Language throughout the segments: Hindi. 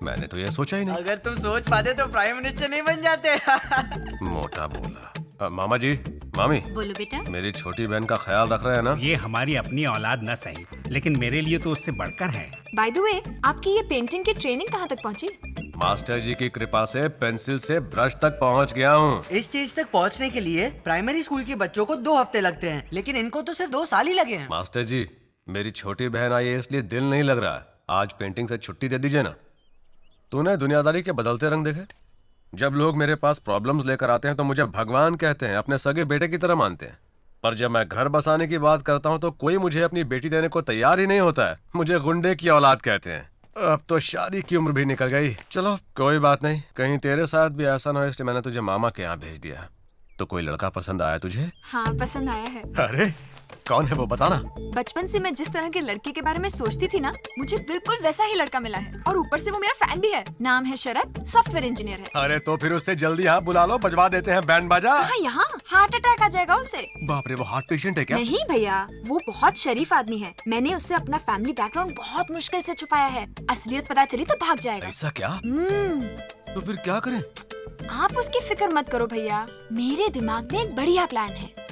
मैंने तो ये सोचा ही नहीं। अगर तुम सोच पाते तो प्राइम मिनिस्टर नहीं बन जाते। मोटा बोला। मामा जी, मामी, बोलो बेटा। मेरी छोटी बहन का ख्याल रख रहे हैं ना? ये हमारी अपनी औलाद न सही, लेकिन मेरे लिए तो उससे बढ़कर है। बाय द वे, आपकी ये पेंटिंग की ट्रेनिंग कहाँ तक पहुँची? मास्टर जी की कृपा से पेंसिल से ब्रश तक पहुंच गया हूँ। इस स्टेज तक पहुंचने के लिए प्राइमरी स्कूल के बच्चों को 2 हफ्ते लगते हैं, लेकिन इनको तो सिर्फ 2 साल ही लगे हैं। मास्टर जी, मेरी छोटी बहन आई है इसलिए दिल नहीं लग रहा है। आज पेंटिंग से छुट्टी दे दीजिए ना। तूने दुनियादारी के बदलते रंग देखे? जब लोग मेरे पास प्रॉब्लम्स लेकर आते हैं तो मुझे भगवान कहते हैं, अपने सगे बेटे की तरह मानते हैं। पर जब मैं घर बसाने की बात करता हूँ तो कोई मुझे अपनी बेटी देने को तैयार ही नहीं होता है। मुझे गुंडे की औलाद कहते हैं। अब तो शादी की उम्र भी निकल गई। चलो कोई बात नहीं, कहीं तेरे साथ भी ऐसा ना हो इसलिए मैंने तुझे मामा के यहाँ भेज दिया। तो कोई लड़का पसंद आया तुझे? हाँ, पसंद आया है। अरे कौन है वो, बताना। बचपन से मैं जिस तरह के लड़के के बारे में सोचती थी ना, मुझे बिल्कुल वैसा ही लड़का मिला है। और ऊपर से वो मेरा फैन भी है। नाम है शरद, सॉफ्टवेयर इंजीनियर है। अरे तो फिर उससे जल्दी यहाँ बुला लो, बजवा देते हैं बैंड बाजा। हाँ, यहाँ हार्ट अटैक आ जाएगा उसे। बाप रे, वो हार्ट पेशेंट है क्या? नहीं भैया, वो बहुत शरीफ आदमी है। मैंने उससे अपना फैमिली बैकग्राउंड बहुत मुश्किल से छुपाया है। असलियत पता चली तो भाग जाएगा। ऐसा क्या? तो फिर क्या करें? आप उसकी फिक्र मत करो भैया, मेरे दिमाग में एक बढ़िया प्लान है।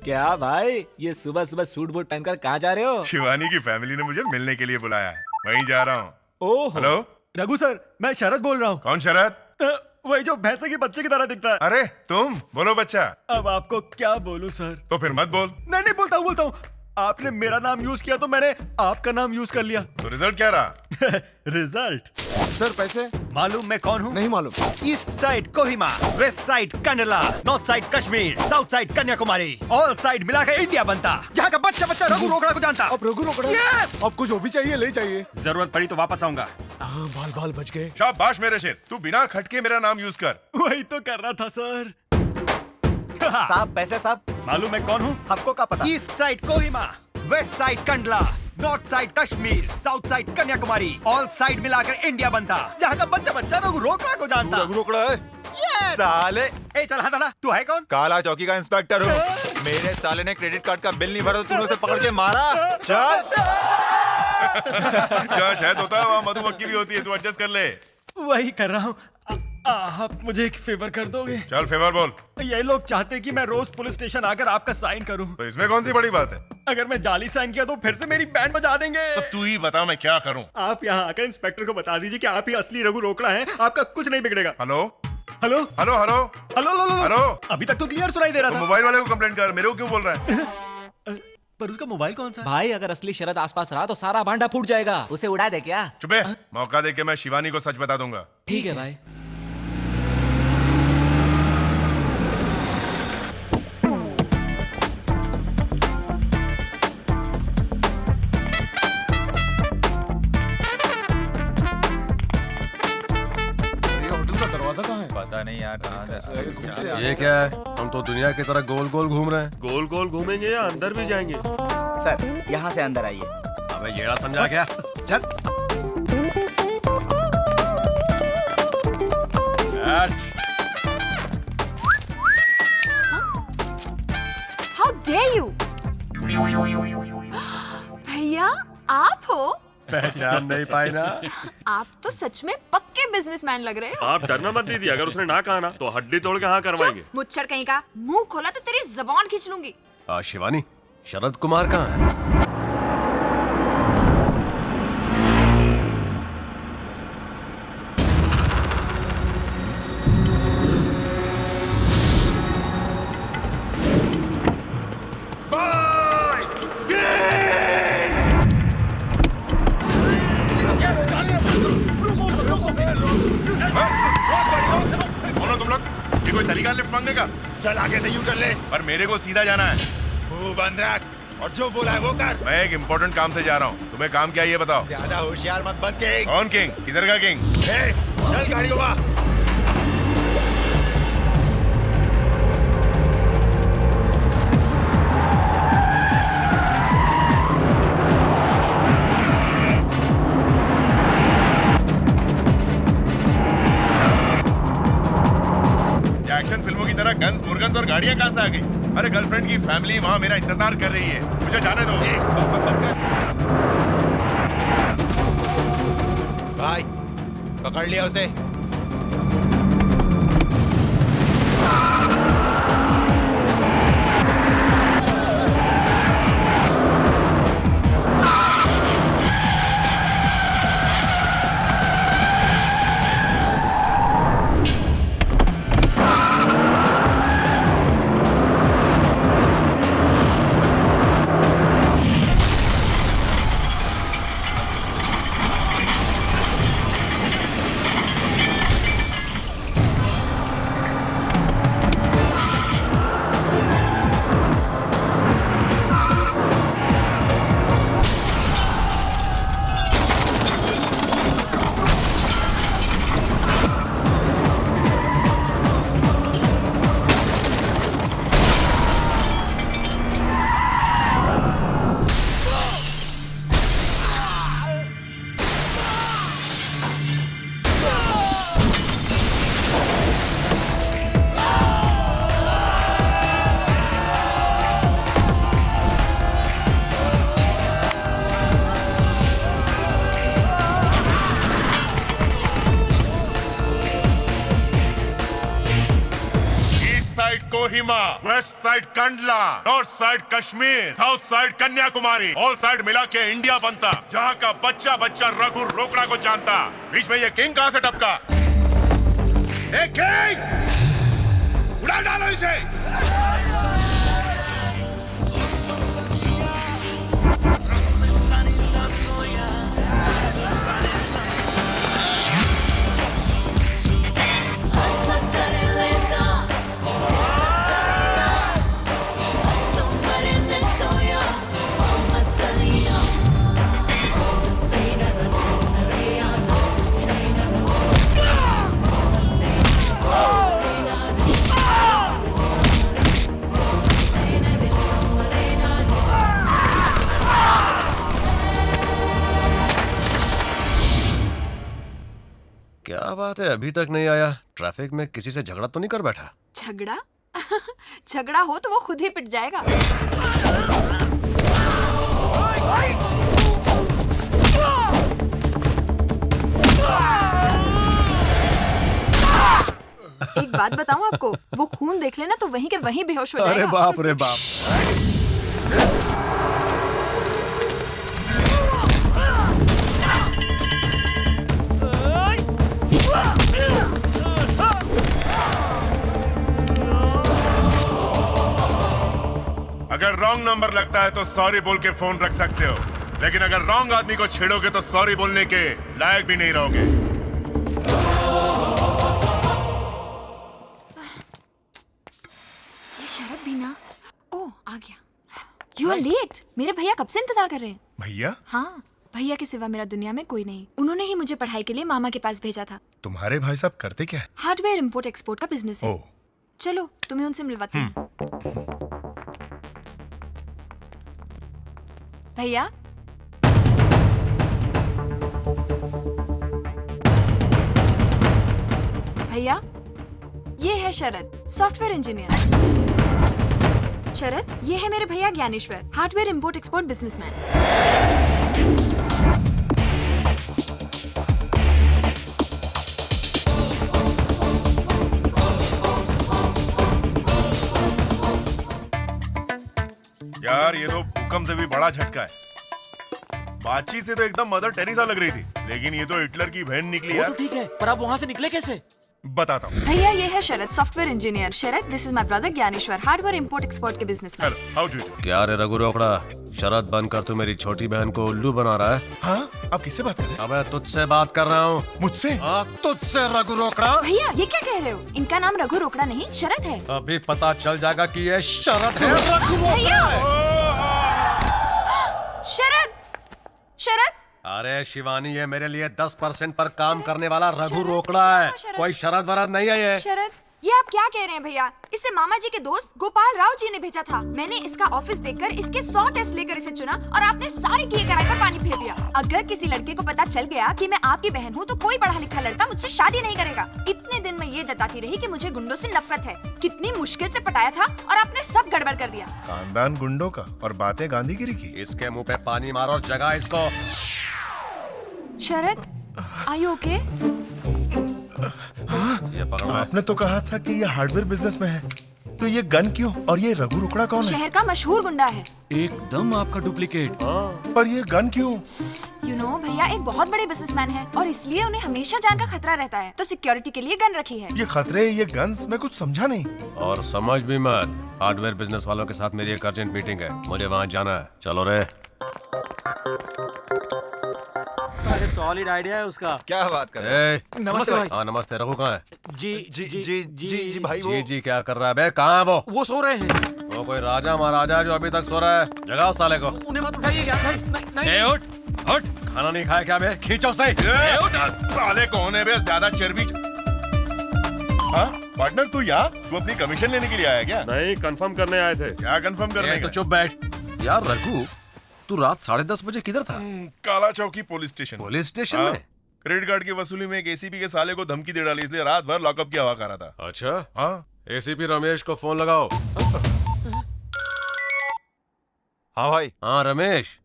क्या भाई, ये सुबह सुबह सूट बूट पहनकर कहाँ जा रहे हो? शिवानी की फैमिली ने मुझे मिलने के लिए बुलाया है, वहीं जा रहा हूँ। ओह, हेलो रघु सर, मैं शरद बोल रहा हूँ। कौन शरद? वही जो भैंसे के बच्चे की तरह दिखता है। अरे तुम बोलो बच्चा। अब आपको क्या बोलूं सर? तो फिर मत बोल। नहीं बोलता हूँ। आपने मेरा नाम यूज किया तो मैंने आपका नाम यूज कर लिया। तो रिजल्ट क्या रहा? रिजल्ट? सर पैसे मालूम मैं कौन हूँ? नहीं मालूम। East side Kohima, west side Kandla, north side Kashmir, south side Kanyakumari, all side मिलाकर इंडिया बनता। जहाँ का बच्चा बच्चा रघु रोकड़ा को जानता। अब रघु रोकड़ा? Yes! आपको जो भी चाहिए ले जाइए। जरूरत पड़ी तो वापस आऊंगा। बाल बाल बच गए। शाबाश मेरे शेर, तू बिना खटके मेरा नाम यूज कर। वही तो कर रहा था सर। साहब पैसे साहब। मालूम मैं कौन हूँ? आपको क्या पता? East side Kohima, west side Kandla, north side Kashmir, south side Kanyakumari, all side मिलाकर इंडिया बनता। जहाँ का बच्चा बच्चा रघु रोकड़ा को जानता। रघु रोकड़ा है? Yes! साले, ए चल हाँ, तू है कौन? काला चौकी का इंस्पेक्टर हूँ। मेरे साले ने क्रेडिट कार्ड का बिल नहीं भरा तो तूने उसे पकड़ के मारा। चल। जहाँ शहद होता है वहाँ मधुमक्खी भी होती है, तू एडजस्ट कर ले। वही कर रहा हूँ। आप मुझे एक फेवर कर दोगे? चल फेवर बोल। ये लोग चाहते कि मैं रोज पुलिस स्टेशन आकर आपका साइन करूं। तो इसमें कौन सी बड़ी बात है? अगर मैं जाली साइन किया तो फिर से मेरी बैंड बजा देंगे। तो तू ही बता मैं क्या करूं? आप यहाँ आकर इंस्पेक्टर को बता दीजिए कि आप ही असली रघु रोकड़ा हैं। आपका कुछ नहीं बिगड़ेगा। Hello hello hello hello hello hello. अभी तक तो क्लियर सुनाई दे रहा तो था। मोबाइल वाले को कंप्लेंट कर, मेरे को क्यों बोल रहा है? पर उसका मोबाइल कौन सा? भाई अगर असली शरद आसपास रहा तो सारा भांडा फूट जाएगा। उसे उड़ा दे क्या? चुपे, मौका दे के मैं शिवानी को सच बता दूंगा। ठीक है भाई। पता नहीं यार कहाँ जा। ये क्या है? हम तो दुनिया की तरह गोल गोल घूम रहे हैं। गोल गोल घूमेंगे या अंदर भी जाएंगे? सर यहाँ से अंदर आइए। अबे येड़ा समझा क्या? चल। How dare you! भैया आप हो? पहचान नहीं पाई ना? आप तो सच में पक्के बिजनेसमैन लग रहे हो। आप डरना मत दीदी, अगर उसने ना कहा ना तो हड्डी तोड़ के हाँ करवाएंगे। मुच्छर कहीं का, मुंह खोला तो तेरी जबान खींच लूंगी। शिवानी, शरद कुमार कहाँ है? कोई तरीका लिफ्ट मांगने का? चल आगे से यू टर्न ले। पर मेरे को सीधा जाना है। मुंह बंद रख और जो बोला है वो कर। मैं एक इम्पोर्टेंट काम से जा रहा हूँ, तुम्हें काम क्या है ये बताओ। ज्यादा होशियार मत बन के। कौन किंग? किधर का किंग? चल गाड़ी घुमा। एक्शन फिल्मों की तरह गन्स मुर्गन्स और गाड़ियां कहां से आ गई? अरे गर्लफ्रेंड की फैमिली वहां मेरा इंतजार कर रही है, मुझे जाने दो। भाई पकड़ लिया उसे। Kohima, west side Kandla, north side Kashmir, south side Kanyakumari, all side मिला के इंडिया बनता, जहाँ का बच्चा बच्चा रघु रोकड़ा को जानता। बीच में ये किंग कहाँ से टपका? ए किंग, उड़ा डालो इसे। क्या बात है, अभी तक नहीं आया? ट्रैफिक में किसी से झगड़ा तो नहीं कर बैठा? झगड़ा? झगड़ा हो तो वो खुद ही पिट जाएगा। एक बात बताऊं आपको, वो खून देख लेना तो वहीं के वहीं बेहोश हो जाएगा। अरे बाप रे बाप। अगर रॉन्ग नंबर लगता है तो सॉरी बोल के फोन रख सकते हो, लेकिन अगर रॉन्ग आदमी को छेड़ोगे तो सॉरी बोलने के लायक भी नहीं रहोगे। ये शरद भी ना। ओह, आ गया। You are late. मेरे भैया कब से इंतजार कर रहे हैं। भैया? हाँ, भैया के सिवा मेरा दुनिया में कोई नहीं। उन्होंने ही मुझे पढ़ाई के लिए मामा के पास भेजा था। तुम्हारे भाई साहब करते क्या है? हार्डवेयर इंपोर्ट एक्सपोर्ट का बिजनेस है। ओह। चलो तुम्हें उनसे मिलवाती हूँ। भैया, भैया, ये है शरद, सॉफ्टवेयर इंजीनियर। शरद, ये है मेरे भैया Dnyaneshwar, hardware import export businessman. यार ये तो भूकंप से भी बड़ा झटका है। बातचीत से तो एकदम मदर टेरेसा लग रही थी, लेकिन ये तो हिटलर की बहन निकली यार। तो ठीक है, पर आप वहाँ से निकले कैसे? बताता हूँ। भैया, ये है शरद, software engineer. Sharad, this is my brother Dnyaneshwar, hardware import export के businessman. Hello, how do you? क्या रे रघु रोकड़ा, शरद बनकर तू मेरी छोटी बहन को उल्लू बना रहा है? हाँ, आप किससे बात कर रहे हैं? अब मैं तुझसे बात कर रहा हूँ। मुझसे? हाँ, तुझसे रघु रोकड़ा। भैया, ये क्या कह रहे हो? इनका नाम रघु रोकड़ा नहीं, शरद है। अभी पता चल जाएगा कि ये शरद है। रघु भैया! रोकड़ा है। शरद, शरद, अरे शिवानी, ये मेरे लिए 10% पर काम करने वाला रघु रोकड़ा है, कोई शरद वरद नहीं है ये। शरद, ये आप क्या कह रहे हैं भैया? इसे मामा जी के दोस्त गोपाल राव जी ने भेजा था। मैंने इसका ऑफिस देखकर इसके 100 टेस्ट लेकर इसे चुना और आपने सारी किए कराई पर पानी फेर दिया। अगर किसी लड़के को पता चल गया कि मैं आपकी बहन हूँ तो कोई पढ़ा लिखा लड़का मुझसे शादी नहीं करेगा। इतने दिन मैं ये जताती रही कि मुझे गुंडों से नफरत है। कितनी मुश्किल से पटाया था और आपने सब गड़बड़ कर दिया। खानदान गुंडों का और बातें गांधीगिरी की। इसके मुंह पे पानी मारो और जगा इसको। शरद, आर यू ओके? ये पकड़ ले। आपने तो कहा था कि ये हार्डवेयर बिजनेस में है, तो ये गन क्यों? और ये रघु रुकड़ा कौन है? शहर का मशहूर गुंडा है। एकदम आपका डुप्लीकेट। पर ये गन क्यों? यू नो भैया एक बहुत बड़े बिजनेसमैन है और इसलिए उन्हें हमेशा जान का खतरा रहता है, तो सिक्योरिटी के लिए गन रखी है। ये खतरे, ये गन्स, मैं कुछ समझा नहीं। और समझ भी मत, हार्डवेयर बिजनेस वालों के साथ मेरी एक अर्जेंट मीटिंग है, मुझे वहाँ जाना है। चलो रे। अरे सॉलिड आइडिया है उसका। क्या बात कर रहे ए, नमस्ते भाई। हाँ नमस्ते। रघु कहाँ है? जी जी भाई वो जी क्या कर रहा है बे? कहाँ है वो सो रहे हैं। वो कोई राजा महाराजा है जो अभी तक सो रहा है? जगाओ साले को। उन्हें मत उठाइए यार भाई। नहीं उठ। खाना नहीं खाया क्या बे? खींचो उसे। साले कौन है बे? ज्यादा चर्बी। हाँ पार्टनर, तू यहाँ? तू अपनी कमीशन लेने के लिए आया क्या? नहीं, कंफर्म करने आए थे। क्या कंफर्म करने तो का? चुप बैठ। यार रघु, तू रात 10:30 बजे किधर था? काला चौकी पुलिस स्टेशन। पुलिस स्टेशन हाँ, में? क्रेडिट कार्ड की वसूली में एक एसीपी के साले को धमकी दे डाली, इसलिए रात भर लॉकअप की हवा कर रहा था। अच्छा, हाँ एसीपी रमेश को फोन लगाओ। हाँ भाई, हाँ रमेश,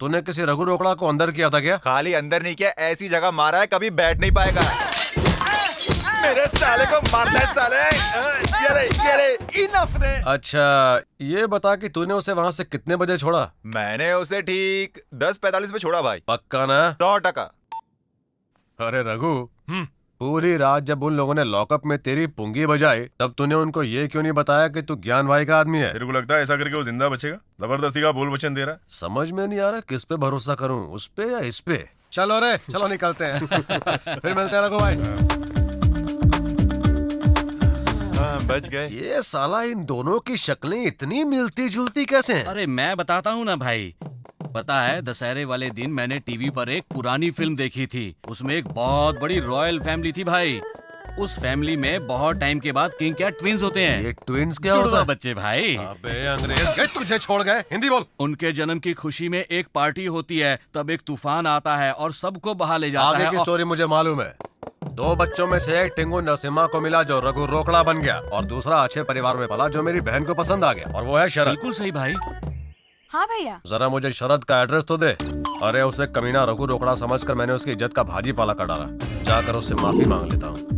तूने किसी रघु रोकड़ा को अंदर किया था क्या? खाली अंदर नहीं किया, ऐसी जगह मारा है कभी बैठ नहीं पाएगा। मेरे साले को मारना है साले। ये रे इनफ रे। अच्छा, ये बता कि तूने उसे वहाँ से कितने बजे छोड़ा? मैंने उसे ठीक 10:45 पे छोड़ा भाई। पक्का ना? 100%। अरे रघु, पूरी रात जब उन लोगों ने लॉकअप में तेरी पुंगी बजाई, तब तूने उनको ये क्यों नहीं बताया कि तू ज्ञान भाई का आदमी है? तेरे को लगता है ऐसा करके वो जिंदा बचेगा? जबरदस्ती का बोल वचन दे रहा है। समझ में नहीं आ रहा किस पे भरोसा करूं, उस पे या इस पे। चलो रे, चलो निकलते हैं। फिर मिलते हैं रघु भाई। हाँ, बच गए। ये साला इन दोनों की शक्लें इतनी मिलती जुलती कैसे हैं? अरे मैं बताता हूँ ना भाई। पता है, दशहरे वाले दिन मैंने टीवी पर एक पुरानी फिल्म देखी थी। उसमें एक बहुत बड़ी रॉयल फैमिली थी भाई। उस फैमिली में बहुत टाइम के बाद किंग कैट ट्विंस होते हैं। ये ट्विंस क्या होता जुड़वा है? बच्चे भाई। अबे अंग्रेज गए, तुझे छोड़ गए। हिंदी बोल। उनके जन्म की खुशी में एक पार्टी होती है, तब एक तूफान आता है और सबको बहा ले जाता आगे है। की स्टोरी मुझे मालूम है। 2 बच्चों में से एक टिंगू नरसिम्हा को मिला जो रघु रोकड़ा बन गया, और दूसरा अच्छे परिवार में पला जो मेरी बहन को पसंद आ गया, और वो है शरद। बिल्कुल सही भाई। हाँ भैया। जरा मुझे शरद का एड्रेस तो दे। अरे उसे कमीना रघु रोकड़ा समझकर मैंने उसकी इज्जत का भाजी पाला कर डाला। जाकर उससे माफी मांग लेता हूँ।